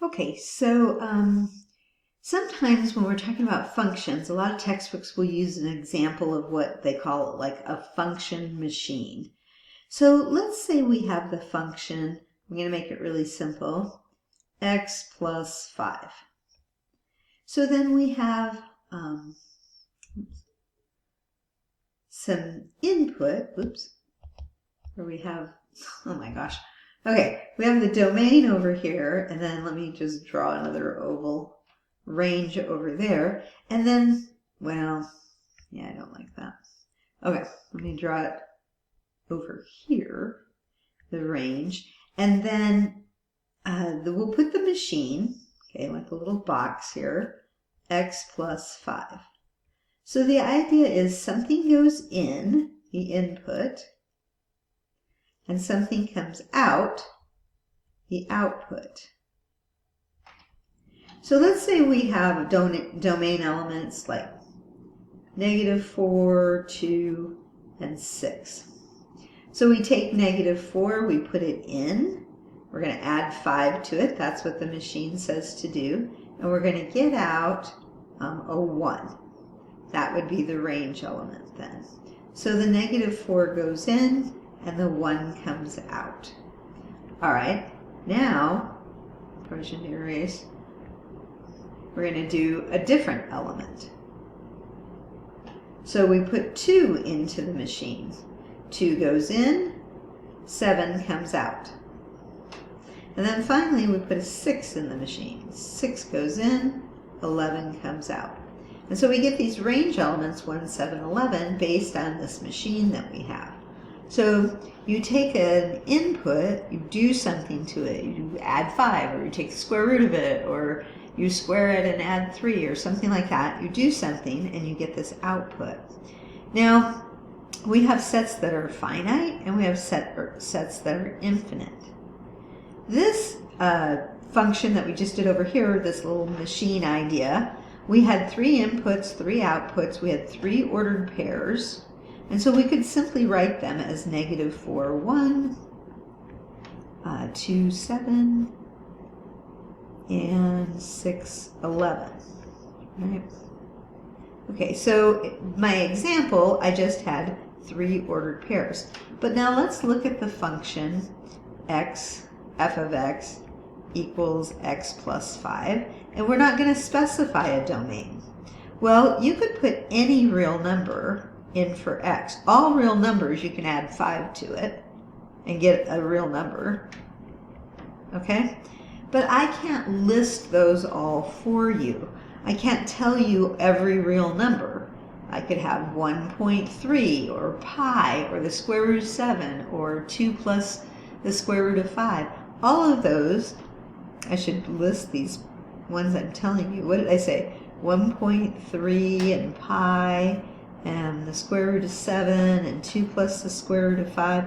Okay, so sometimes when we're talking about functions, a lot of textbooks will use an example of what they call like a function machine. So let's say we have the function, I'm going to make it really simple, x plus 5. So then we have some input, where we have, oh my gosh. Okay, we have the domain over here, and then let me just draw another oval range over there. And then, well, yeah, I don't like that. Okay, let me draw it over here, the range. And then we'll put the machine, okay, like a little box here, x plus 5. So the idea is something goes in, the input, and something comes out, the output. So let's say we have domain elements like -4, 2, and 6. So we take -4, we put it in. We're going to add 5 to it. That's what the machine says to do. And we're going to get out a 1. That would be the range element then. So the -4 goes in and the 1 comes out. All right, now, Persian erase, we're going to do a different element. So we put 2 into the machine. 2 goes in, 7 comes out. And then finally we put a 6 in the machine. 6 goes in, 11 comes out. And so we get these range elements 1, 7, 11 based on this machine that we have. So you take an input, you do something to it, you add 5, or you take the square root of it, or you square it and add 3, or something like that. You do something and you get this output. Now, we have sets that are finite and we have sets that are infinite. This function that we just did over here, this little machine idea, we had 3 inputs, 3 outputs, we had 3 ordered pairs, and so we could simply write them as -4, 1, 2, 7, and 6, 11. Right? Okay, so my example, I just had 3 ordered pairs. But now let's look at the function f of x equals x plus 5, and we're not going to specify a domain. Well, you could put any real number in for x. All real numbers, you can add 5 to it and get a real number. Okay? But I can't list those all for you. I can't tell you every real number. I could have 1.3 or pi or the square root of 7 or 2 plus the square root of 5. All of those, I should list these ones I'm telling you. What did I say? 1.3 and pi and the square root of 7 and 2 plus the square root of 5.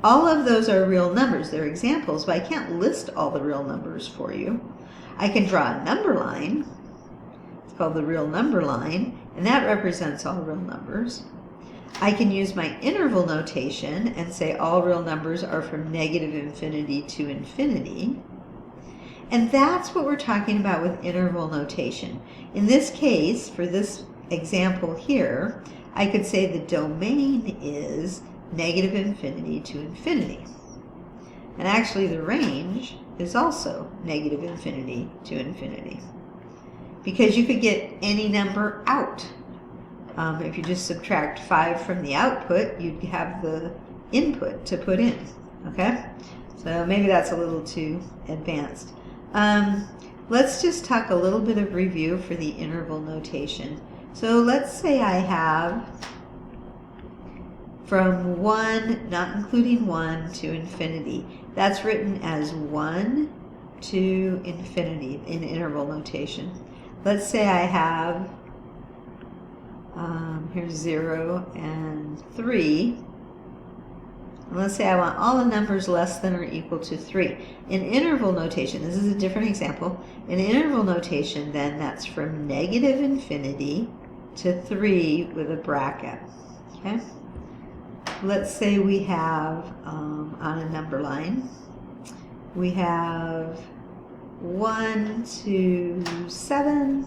All of those are real numbers. They're examples, but I can't list all the real numbers for you. I can draw a number line. It's called the real number line, and that represents all real numbers. I can use my interval notation and say all real numbers are from -infinity to infinity. And that's what we're talking about with interval notation. In this case, for this example here, I could say the domain is -infinity to infinity. And actually the range is also -infinity to infinity. Because you could get any number out. If you just subtract 5 from the output, you'd have the input to put in. Okay? So maybe that's a little too advanced. Let's just talk a little bit of review for the interval notation. So let's say I have from 1, not including 1, to infinity. That's written as 1 to infinity in interval notation. Let's say I have, here's 0 and 3. And let's say I want all the numbers less than or equal to 3. In interval notation, this is a different example. In interval notation, then, that's from -infinity to 3 with a bracket. Okay? Let's say we have, on a number line, we have 1 to 7,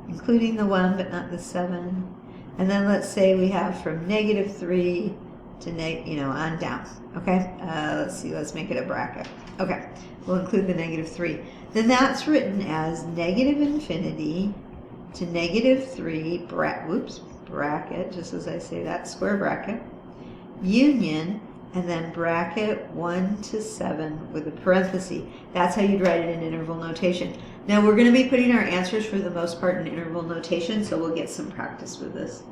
including the 1 but not the 7. And then let's say we have from -3 to on down. Okay, let's see, let's make it a bracket. Okay, we'll include the -3. Then that's written as -infinity to -3 bracket, just as I say that, square bracket, union, and then bracket 1 to 7 with a parenthesis. That's how you'd write it in interval notation. Now we're going to be putting our answers for the most part in interval notation, so we'll get some practice with this.